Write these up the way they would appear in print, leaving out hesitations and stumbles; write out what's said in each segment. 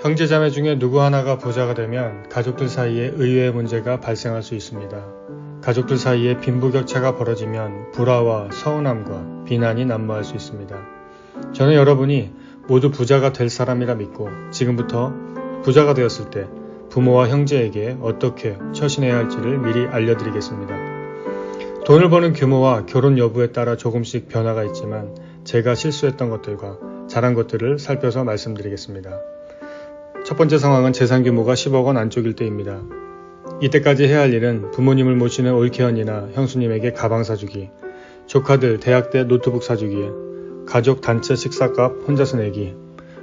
형제자매 중에 누구 하나가 부자가 되면 가족들 사이에 의외의 문제가 발생할 수 있습니다. 가족들 사이에 빈부격차가 벌어지면 불화와 서운함과 비난이 난무할 수 있습니다. 저는 여러분이 모두 부자가 될 사람이라 믿고 지금부터 부자가 되었을 때 부모와 형제에게 어떻게 처신해야 할지를 미리 알려드리겠습니다. 돈을 버는 규모와 결혼 여부에 따라 조금씩 변화가 있지만 제가 실수했던 것들과 잘한 것들을 살펴서 말씀드리겠습니다. 첫 번째 상황은 재산 규모가 10억 원 안쪽일 때입니다. 이때까지 해야 할 일은 부모님을 모시는 올케언이나 형수님에게 가방 사주기, 조카들 대학 때 노트북 사주기, 가족 단체 식사값 혼자서 내기,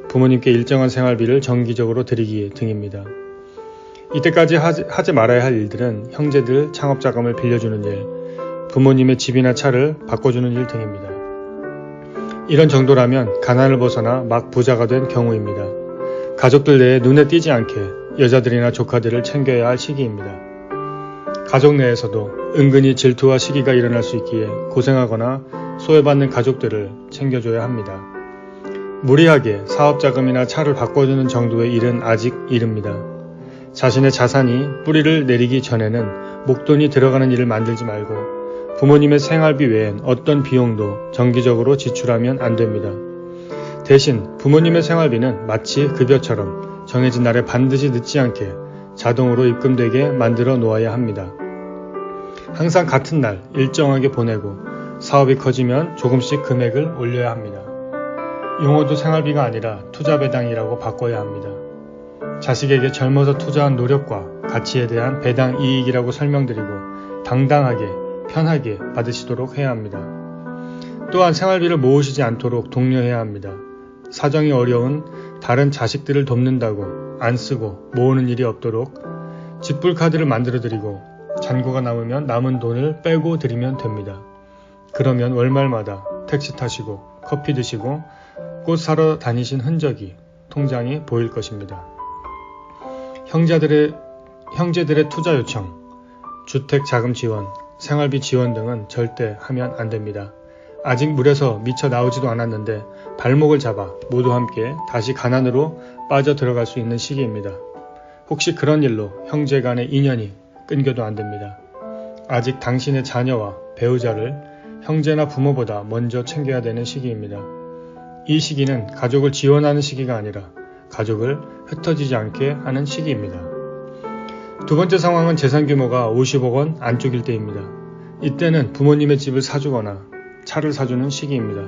부모님께 일정한 생활비를 정기적으로 드리기 등입니다. 이때까지 하지 말아야 할 일들은 형제들 창업자금을 빌려주는 일, 부모님의 집이나 차를 바꿔주는 일 등입니다. 이런 정도라면 가난을 벗어나 막 부자가 된 경우입니다. 가족들 내에 눈에 띄지 않게 여자들이나 조카들을 챙겨야 할 시기입니다. 가족 내에서도 은근히 질투와 시기가 일어날 수 있기에 고생하거나 소외받는 가족들을 챙겨줘야 합니다. 무리하게 사업자금이나 차를 바꿔주는 정도의 일은 아직 이릅니다. 자신의 자산이 뿌리를 내리기 전에는 목돈이 들어가는 일을 만들지 말고 부모님의 생활비 외엔 어떤 비용도 정기적으로 지출하면 안 됩니다. 대신 부모님의 생활비는 마치 급여처럼 정해진 날에 반드시 늦지 않게 자동으로 입금되게 만들어 놓아야 합니다. 항상 같은 날 일정하게 보내고 사업이 커지면 조금씩 금액을 올려야 합니다. 용어도 생활비가 아니라 투자배당이라고 바꿔야 합니다. 자식에게 젊어서 투자한 노력과 가치에 대한 배당 이익이라고 설명드리고 당당하게 편하게 받으시도록 해야 합니다. 또한 생활비를 모으시지 않도록 독려해야 합니다. 사정이 어려운 다른 자식들을 돕는다고 안 쓰고 모으는 일이 없도록 직불카드를 만들어 드리고 잔고가 남으면 남은 돈을 빼고 드리면 됩니다. 그러면 월말마다 택시 타시고 커피 드시고 꽃 사러 다니신 흔적이 통장에 보일 것입니다. 형제들의 투자 요청, 주택 자금 지원, 생활비 지원 등은 절대 하면 안 됩니다. 아직 물에서 미쳐 나오지도 않았는데 발목을 잡아 모두 함께 다시 가난으로 빠져 들어갈 수 있는 시기입니다. 혹시 그런 일로 형제 간의 인연이 끊겨도 안 됩니다. 아직 당신의 자녀와 배우자를 형제나 부모보다 먼저 챙겨야 되는 시기입니다. 이 시기는 가족을 지원하는 시기가 아니라 가족을 흩어지지 않게 하는 시기입니다. 두 번째 상황은 재산 규모가 50억 원 안쪽일 때입니다. 이때는 부모님의 집을 사주거나 차를 사주는 시기입니다.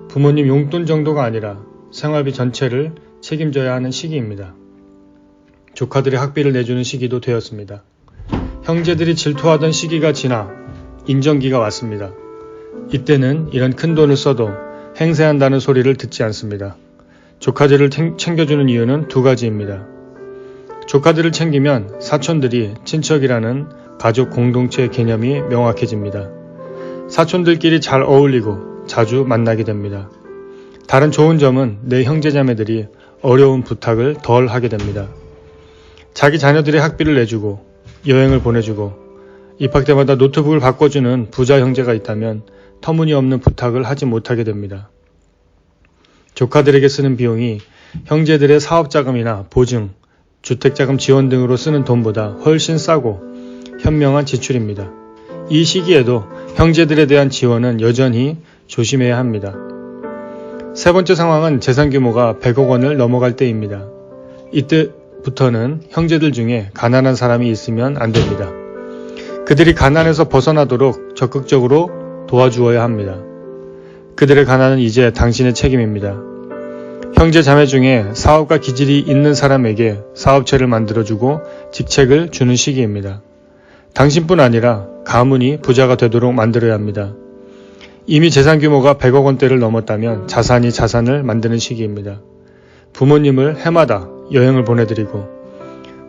부모님 용돈 정도가 아니라 생활비 전체를 책임져야 하는 시기입니다. 조카들의 학비를 내주는 시기도 되었습니다. 형제들이 질투하던 시기가 지나 인정기가 왔습니다. 이때는 이런 큰 돈을 써도 행세한다는 소리를 듣지 않습니다. 조카들을 챙겨주는 이유는 두 가지입니다. 조카들을 챙기면 사촌들이 친척이라는 가족 공동체 개념이 명확해집니다. 사촌들끼리 잘 어울리고 자주 만나게 됩니다. 다른 좋은 점은 내 형제자매들이 어려운 부탁을 덜 하게 됩니다. 자기 자녀들의 학비를 내주고 여행을 보내주고 입학 때마다 노트북을 바꿔주는 부자 형제가 있다면 터무니없는 부탁을 하지 못하게 됩니다. 조카들에게 쓰는 비용이 형제들의 사업자금이나 보증, 주택자금 지원 등으로 쓰는 돈보다 훨씬 싸고 현명한 지출입니다. 이 시기에도 형제들에 대한 지원은 여전히 조심해야 합니다. 세 번째 상황은 재산 규모가 100억 원을 넘어갈 때입니다. 이때부터는 형제들 중에 가난한 사람이 있으면 안 됩니다. 그들이 가난에서 벗어나도록 적극적으로 도와주어야 합니다. 그들의 가난은 이제 당신의 책임입니다. 형제 자매 중에 사업가 기질이 있는 사람에게 사업체를 만들어주고 직책을 주는 시기입니다. 당신뿐 아니라 가문이 부자가 되도록 만들어야 합니다. 이미 재산 규모가 100억 원대를 넘었다면 자산을 만드는 시기입니다. 부모님을 해마다 여행을 보내드리고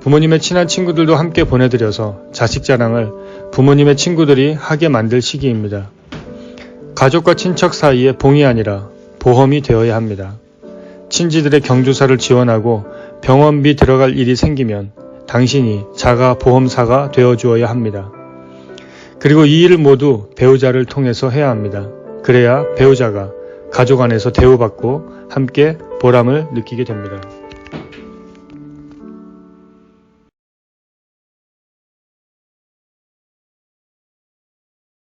부모님의 친한 친구들도 함께 보내드려서 자식 자랑을 부모님의 친구들이 하게 만들 시기입니다. 가족과 친척 사이에 봉이 아니라 보험이 되어야 합니다. 친지들의 경조사를 지원하고 병원비 들어갈 일이 생기면 당신이 자가 보험사가 되어주어야 합니다. 그리고 이 일을 모두 배우자를 통해서 해야 합니다. 그래야 배우자가 가족 안에서 대우받고 함께 보람을 느끼게 됩니다.